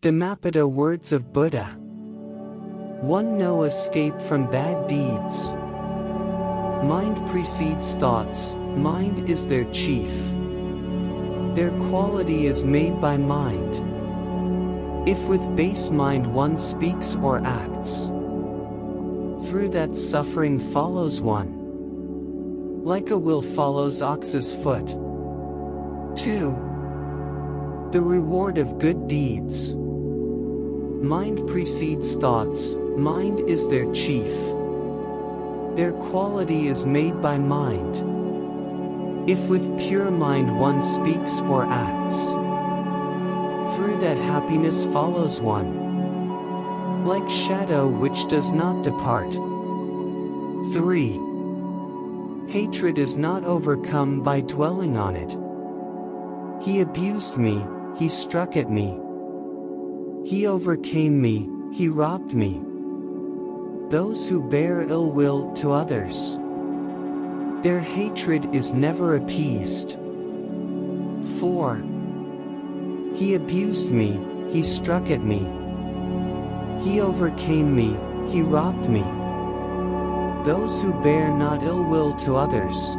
Dhammapada words of Buddha. 1. No escape from bad deeds. Mind precedes thoughts, mind is their chief. Their quality is made by mind. If with base mind one speaks or acts, through that suffering follows one, like a will follows ox's foot. 2. The reward of good deeds. Mind precedes thoughts, mind is their chief. Their quality is made by mind. If with pure mind one speaks or acts, through that happiness follows one, like shadow which does not depart. 3. Hatred is not overcome by dwelling on it. He abused me, he struck at me. He overcame me, he robbed me. Those who bear ill will to others, their hatred is never appeased. 4. He abused me, he struck at me. He overcame me, he robbed me. Those who bear not ill will to others,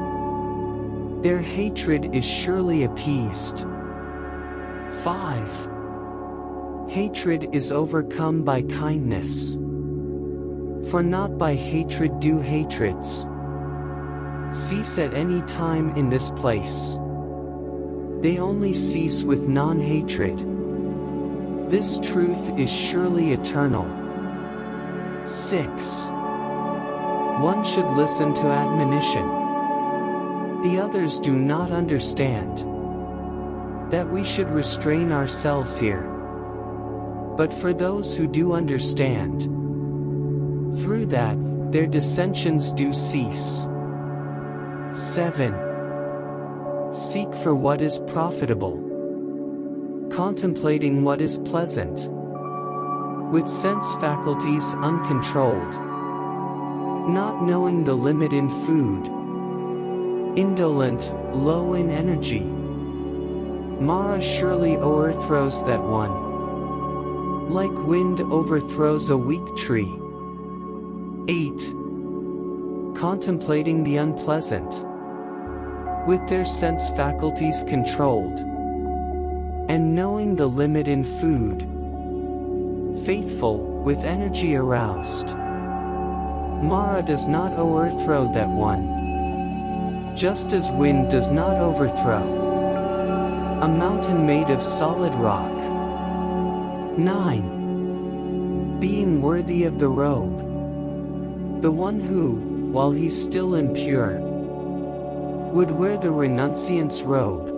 their hatred is surely appeased. 5. Hatred is overcome by kindness. For not by hatred do hatreds cease at any time in this place. They only cease with non-hatred. This truth is surely eternal. 6. One should listen to admonition. The others do not understand that we should restrain ourselves here. But for those who do understand, through that, their dissensions do cease. 7. Seek for what is profitable, contemplating what is pleasant, with sense faculties uncontrolled, not knowing the limit in food, indolent, low in energy. Mara surely overthrows that one, like wind overthrows a weak tree. 8. Contemplating the unpleasant, with their sense faculties controlled, and knowing the limit in food, faithful, with energy aroused. Mara does not overthrow that one, just as wind does not overthrow a mountain made of solid rock. 9. Being worthy of the robe. The one who, while he's still impure, would wear the renunciant's robe,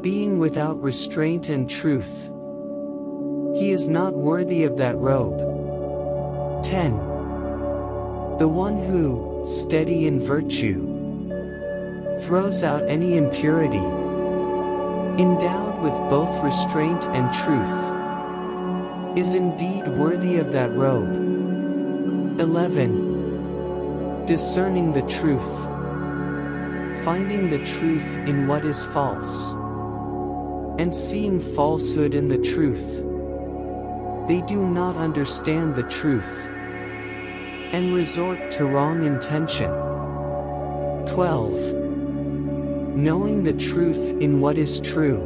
being without restraint and truth, he is not worthy of that robe. 10. The one who, steady in virtue, throws out any impurity, endowed with both restraint and truth, is indeed worthy of that robe. 11. Discerning the truth. Finding the truth in what is false, and seeing falsehood in the truth. They do not understand the truth, and resort to wrong intention. 12. Knowing the truth in what is true,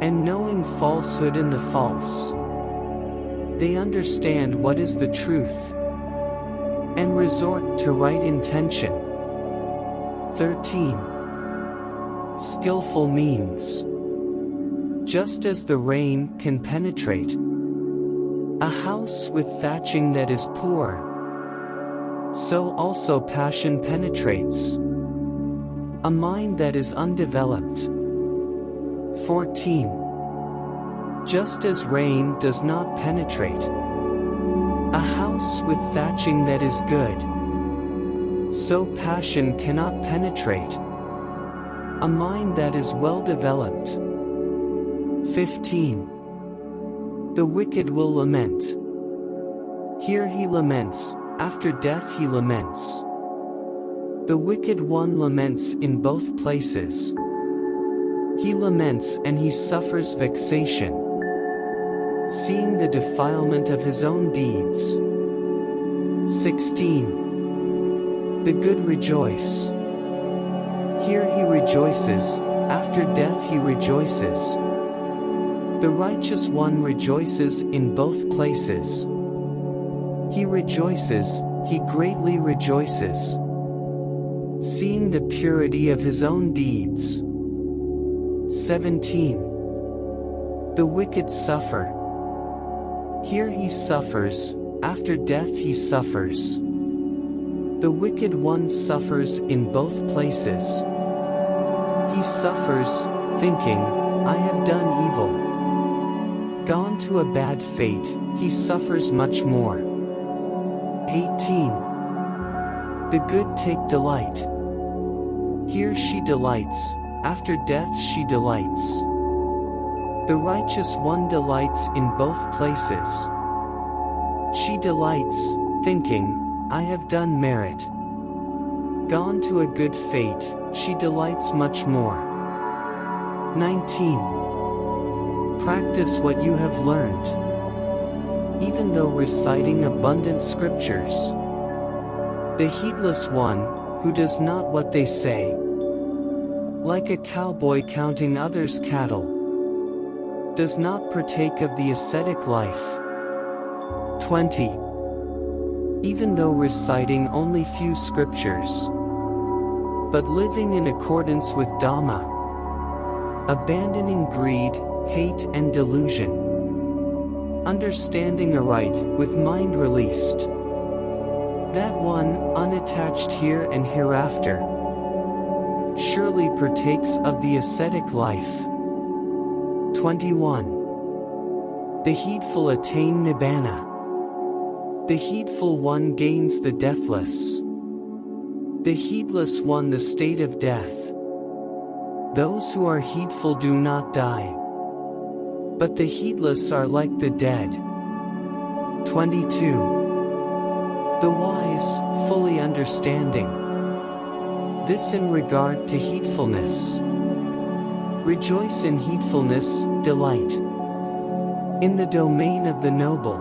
and knowing falsehood in the false. They understand what is the truth, and resort to right intention. 13. Skillful means. Just as the rain can penetrate a house with thatching that is poor, so also passion penetrates a mind that is undeveloped. 14. Just as rain does not penetrate a house with thatching that is good, so passion cannot penetrate a mind that is well developed. 15. The wicked will lament. Here he laments, after death he laments. The wicked one laments in both places. He laments and he suffers vexation. seeing the defilement of his own deeds. 16. The good rejoice. Here he rejoices, after death he rejoices. The righteous one rejoices in both places. He rejoices, he greatly rejoices, seeing the purity of his own deeds. 17. The wicked suffer. Here he suffers, after death he suffers. The wicked one suffers in both places. He suffers, thinking, I have done evil. Gone to a bad fate, he suffers much more. 18. The good take delight. Here she delights, after death she delights. The righteous one delights in both places. She delights, thinking, I have done merit. Gone to a good fate, she delights much more. 19. Practice what you have learned. Even though reciting abundant scriptures, the heedless one, who does not what they say, like a cowboy counting others' cattle, does not partake of the ascetic life. 20. Even though reciting only few scriptures, but living in accordance with Dhamma, abandoning greed, hate and delusion, understanding aright with mind released, that one, unattached here and hereafter, surely partakes of the ascetic life. 21. The heedful attain Nibbana. The heedful one gains the deathless. The heedless one the state of death. Those who are heedful do not die, but the heedless are like the dead. 22. The wise, fully understanding. This in regard to heedfulness. Rejoice in heedfulness, delight in the domain of the noble.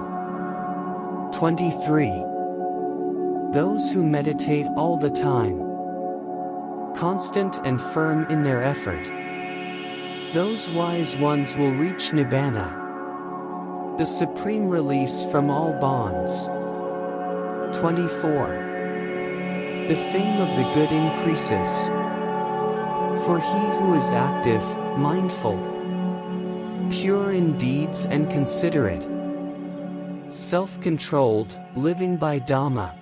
23. Those who meditate all the time, constant and firm in their effort, those wise ones will reach Nibbana, the supreme release from all bonds. 24. The fame of the good increases. For he who is active, mindful, pure in deeds and considerate, self-controlled, living by Dhamma,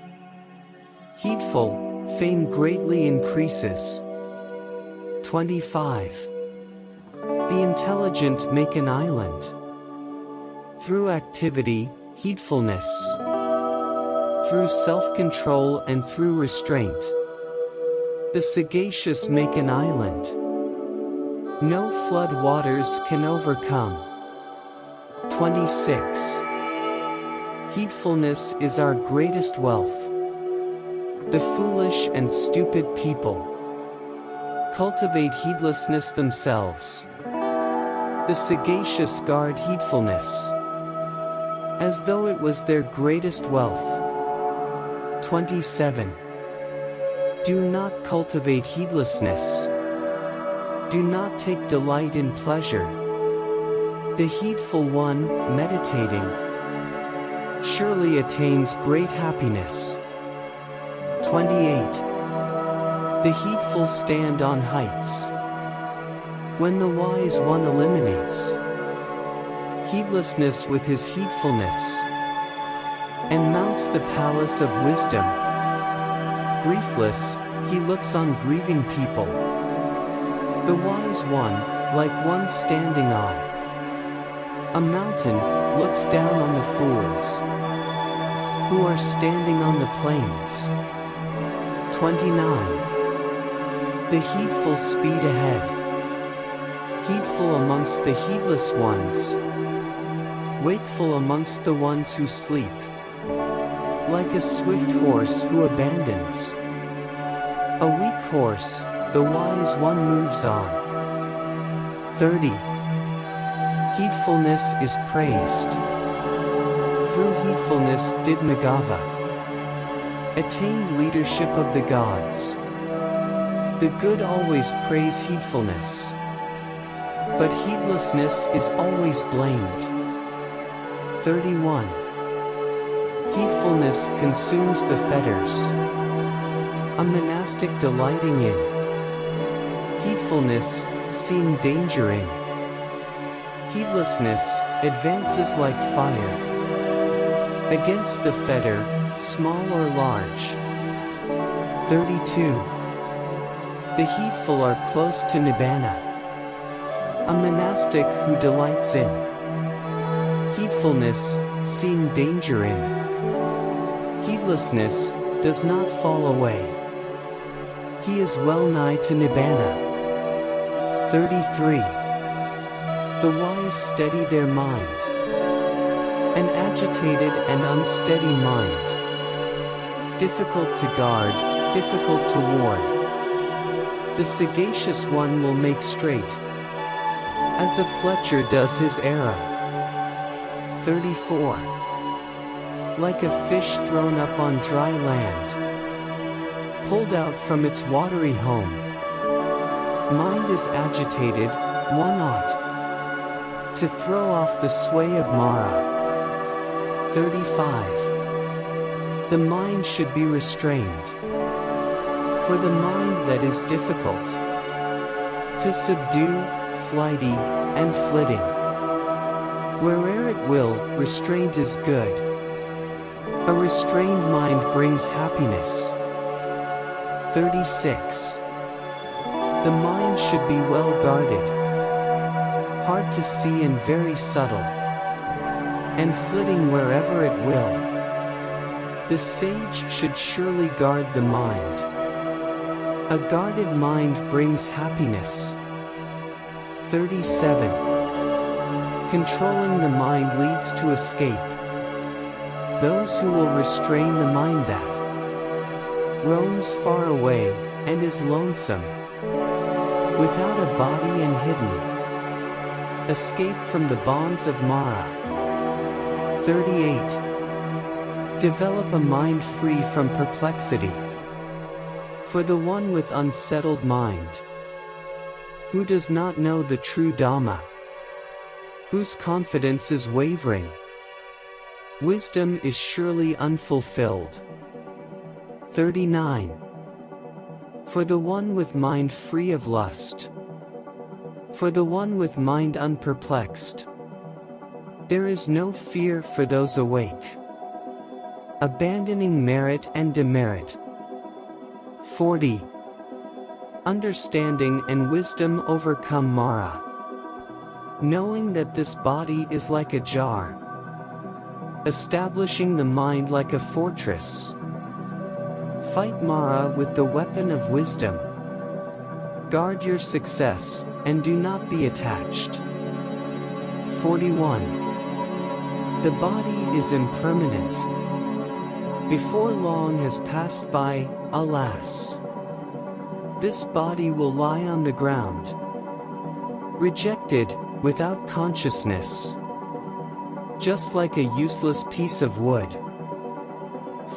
heedful, fame greatly increases. 25. The intelligent make an island. Through activity, heedfulness, through self-control and through restraint, the sagacious make an island. No flood waters can overcome. 26. Heedfulness is our greatest wealth. The foolish and stupid people cultivate heedlessness themselves. The sagacious guard heedfulness as though it was their greatest wealth. 27. Do not cultivate heedlessness. Do not take delight in pleasure. The heedful one, meditating, surely attains great happiness. 28. The heedful stand on heights. When the wise one eliminates heedlessness with his heedfulness, and mounts the palace of wisdom, griefless, he looks on grieving people. The wise one, like one standing on a mountain, looks down on the fools who are standing on the plains. 29. The heedful speed ahead. Heedful amongst the heedless ones, wakeful amongst the ones who sleep. Like a swift horse who abandons a weak horse, the wise one moves on. 30. Heedfulness is praised. Through heedfulness did Magava attain leadership of the gods. The good always praise heedfulness, but heedlessness is always blamed. 31. Heedfulness consumes the fetters, a monastic delighting in heedfulness, seeing danger in heedlessness, advances like fire against the fetter, small or large. 32. The heedful are close to Nibbana, a monastic who delights in heedfulness, seeing danger in heedlessness, does not fall away. He is well nigh to Nibbana. 33. The wise steady their mind. An agitated and unsteady mind, difficult to guard, difficult to ward. The sagacious one will make straight, as a fletcher does his arrow. 34. Like a fish thrown up on dry land, pulled out from its watery home. Mind is agitated, one ought to throw off the sway of Mara. 35. The mind should be restrained. For the mind that is difficult to subdue, flighty, and flitting, where'er it will, restraint is good. A restrained mind brings happiness. 36. The mind should be well guarded, hard to see and very subtle, and flitting wherever it will. The sage should surely guard the mind. A guarded mind brings happiness. 37. Controlling the mind leads to escape. Those who will restrain the mind that roams far away, and is lonesome, without a body and hidden, escape from the bonds of Mara. 38. Develop a mind free from perplexity. For the one with unsettled mind, who does not know the true Dhamma, whose confidence is wavering, wisdom is surely unfulfilled. 39. For the one with mind free of lust, for the one with mind unperplexed, there is no fear for those awake, abandoning merit and demerit. 40. Understanding and wisdom overcome Mara. Knowing that this body is like a jar, establishing the mind like a fortress. Fight Mara with the weapon of wisdom. Guard your success, and do not be attached. 41. The body is impermanent. Before long has passed by, alas, this body will lie on the ground, rejected, without consciousness, just like a useless piece of wood.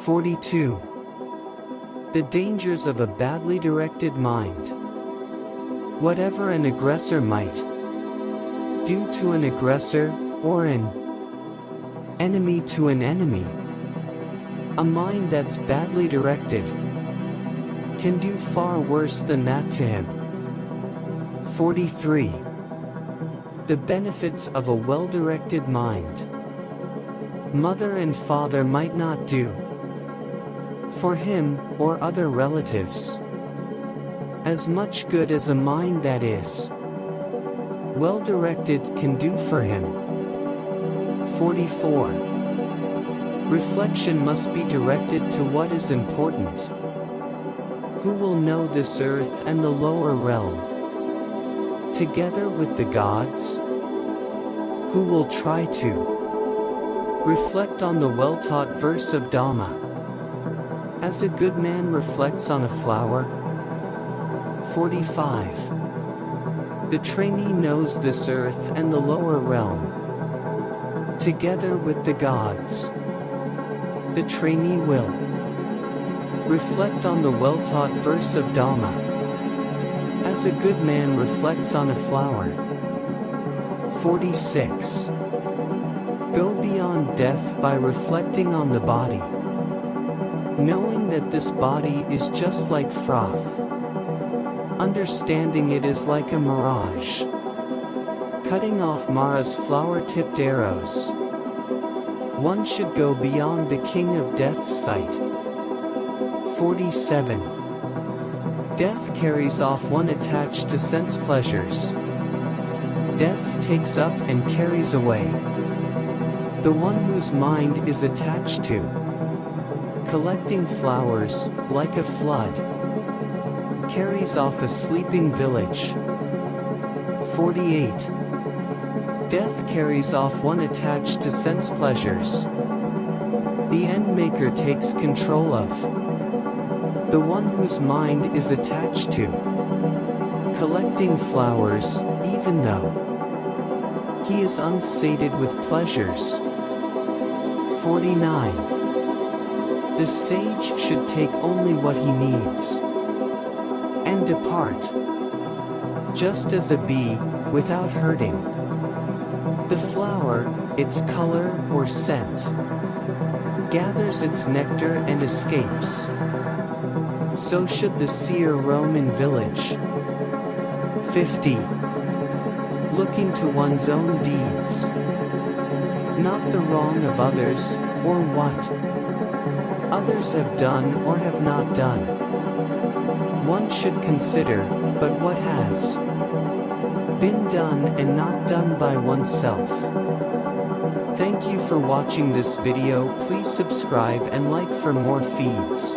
42. The dangers of a badly directed mind. Whatever an aggressor might do to an aggressor, or an enemy to an enemy, a mind that's badly directed can do far worse than that to him. 43. The benefits of a well-directed mind. Mother and father might not do for him, or other relatives, as much good as a mind that is well-directed can do for him. 44. Reflection must be directed to what is important. Who will know this earth and the lower realm, together with the gods? Who will try to reflect on the well-taught verse of Dhamma, as a good man reflects on a flower? 45. The trainee knows this earth and the lower realm, together with the gods. The trainee will reflect on the well-taught verse of Dhamma, as a good man reflects on a flower. 46. Go beyond death by reflecting on the body, knowing that this body is just like froth. Understanding it is like a mirage, cutting off Mara's flower-tipped arrows. One should go beyond the king of death's sight. 47. Death carries off one attached to sense pleasures. Death takes up and carries away the one whose mind is attached to collecting flowers, like a flood, carries off a sleeping village. 48. Death carries off one attached to sense pleasures. The end maker takes control of the one whose mind is attached to collecting flowers, even though he is unsated with pleasures. 49. The sage should take only what he needs and depart, just as a bee, without hurting the flower, its color or scent, gathers its nectar and escapes. So should the seer roam in village. 50. Looking to one's own deeds, not the wrong of others, or what others have done or have not done. One should consider, but what has been done and not done by oneself. Thank you for watching this video. Please subscribe and like for more feeds.